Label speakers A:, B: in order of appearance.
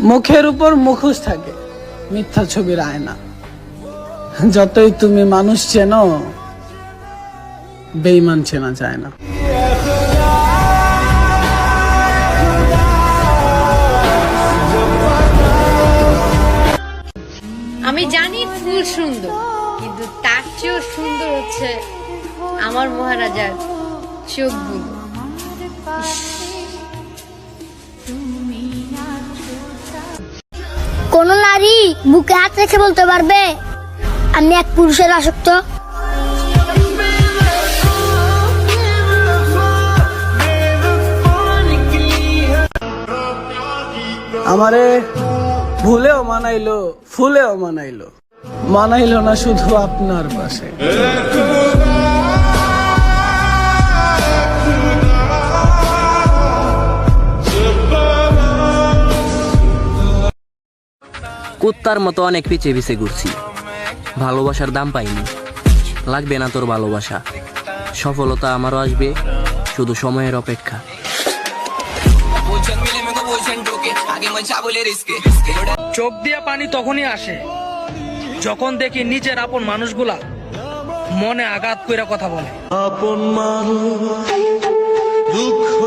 A: মুখের উপর মুখোশ থাকে, মিথ্যা ছবির আয়না। যতই তুমি মানুষ চেনো, বেঈমান চেনা যায় না।
B: আমি জানি ফুল সুন্দর, কিন্তু তার চেয়েও সুন্দর হচ্ছে আমার মহারাজার চোখগুলো।
C: কোন নারী বুকে হাত রেখে বলতে পারবে আমি এক পুরুষের আসক্ত?
A: আমারে ভুলেও মানাইলো, ফুলেও মানাইলো, মানাইলো না শুধু আপনার পাশে।
D: কুত্তার মতো অনেক পিছিয়ে পিছিয়ে ঘুরছি, ভালোবাসার দাম পাইনি। লাগবে না তোর ভালোবাসা, সফলতা আমারও আসবে, শুধু সময়ের অপেক্ষা।
E: চোখ দিয়া পানি তখনই আসে যখন দেখি নিজের আপন মানুষগুলা মনে আঘাত কইরা কথা বলে।
F: আপন মানুষ দুঃখ